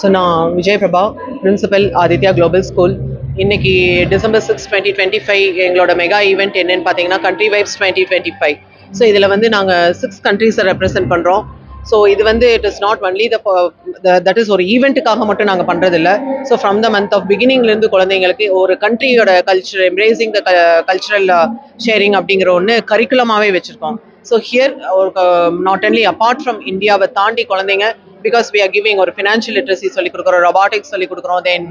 So நான் Vijay Prabha, principal Aditya global school. இன்னைக்கு December 6, 2025 எங்களோட மெகா ஈவெண்ட் என்னன்னு பார்த்தீங்கன்னா கண்ட்ரி வைப்ஸ் 2025. ஸோ இதில் வந்து நாங்கள் 6 கண்ட்ரீஸை ரெப்ரசென்ட் பண்ணுறோம். ஸோ இது வந்து it is not only that is ஒரு ஈவெண்ட்டுக்காக மட்டும் நாங்கள் பண்ணுறதில்ல. So from the month of பிகினிங்லேருந்து குழந்தைங்களுக்கு ஒரு கண்ட்ரியோட culture embracing the cultural sharing அப்படிங்கிற ஒன்று கரிக்குலமாகவே வச்சுருக்கோம். So here not only apart from இந்தியாவை தாண்டி குழந்தைங்க பிகாஸ் வி ஆர் கிவிங் ஒரு ஃபினான்ஷியல் லிட்ரஸி சொல்லிக் கொடுக்குறோம், ரொபாட்டிக்ஸ் சொல்லிக் கொடுக்குறோம், தென்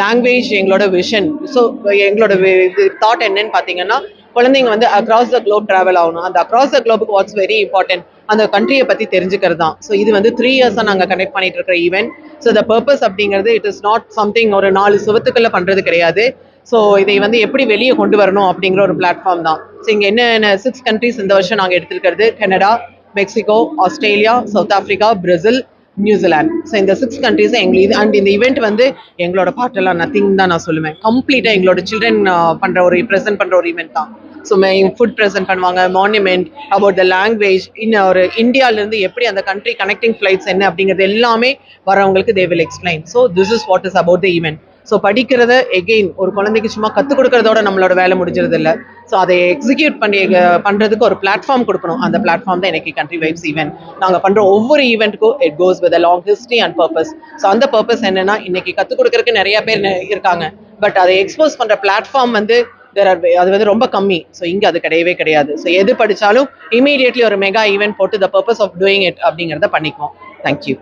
லாங்குவேஜ் எங்களோட விஷன். ஸோ எங்களோட இது தாட் என்னன்னு பார்த்தீங்கன்னா குழந்தைங்க வந்து அக்ராஸ் த குளோப் ட்ராவல் ஆகணும். அந்த அக்ராஸ் த குளோபுக்கு வாட்ஸ் வெரி இம்பார்ட்டன்ட் அந்த கண்ட்ரியை பற்றி தெரிஞ்சுக்கிறது தான். ஸோ இது வந்து 3 இயர்ஸாக நாங்கள் கனெக்ட் பண்ணிட்டு இருக்கிற ஈவெண்ட். ஸோ த பர்பஸ் அப்படிங்கிறது இட் இஸ் நாட் சம்திங் ஒரு 4 சுவத்துக்குள்ள பண்ணுறது கிடையாது. ஸோ இதை வந்து எப்படி வெளியே கொண்டு வரணும் அப்படிங்கிற ஒரு பிளாட்ஃபார்ம் தான். ஸோ இங்கே என்ன 6 கண்ட்ரிஸ் இந்த வருஷம் நாங்கள் எடுத்துருக்கிறது Canada, Mexico, Australia, South Africa, Brazil, New Zealand. So இந்த 6 கண்ட்ரீஸ் எங்களுக்கு அண்ட் இந்த ஈவெண்ட் வந்து எங்களோட பாட்டெல்லாம் நத்திங் தான் நான் சொல்லுவேன். கம்ப்ளீட்டாக எங்களோட சில்ட்ரன் பண்ணுற ஒரு ப்ரெசென்ட் பண்ணுற ஒரு ஈவெண்ட் தான். ஸோ ஃபுட் ப்ரெசென்ட் பண்ணுவாங்க, மான்யூமெண்ட், அபவுட் த லாங்குவேஜ், இன்னும் ஒரு இந்தியாவிலேருந்து எப்படி அந்த கண்ட்ரி கனெக்டிங் ஃப்ளைட்ஸ் என்ன அப்படிங்கிறது எல்லாமே வரவங்களுக்கு they will explain. So this is what is about the event. So படிக்கிறத எகெயின் ஒரு குழந்தைக்கு சும்மா கற்றுக் கொடுக்கறதோட நம்மளோட வேலை முடிஞ்சிருது இல்லை. ஸோ அதை எக்ஸிக்யூட் பண்ணுறதுக்கு ஒரு பிளாட்ஃபார்ம் கொடுக்கணும். அந்த பிளாட்ஃபார்ம் தான் எனக்கு கண்ட்ரி வைப்ஸ் ஈவெண்ட். நாங்கள் பண்ணுற ஒவ்வொரு ஈவெண்ட்டுக்கும் it goes with a long history and purpose. So அந்த பர்பஸ் என்னன்னா இன்னைக்கு கற்றுக் கொடுக்கறதுக்கு நிறைய பேர் இருக்காங்க, பட் அதை எக்ஸ்போஸ் பண்ணுற பிளாட்ஃபார்ம் வந்து அது வந்து ரொம்ப கம்மி. ஸோ இங்கே அது கிடையவே கிடையாது. ஸோ எது படித்தாலும் இமீடியட்லி ஒரு மெகா ஈவெண்ட் போட்டு the purpose of doing it அப்படிங்கிறத பண்ணிக்குவோம். தேங்க்யூ.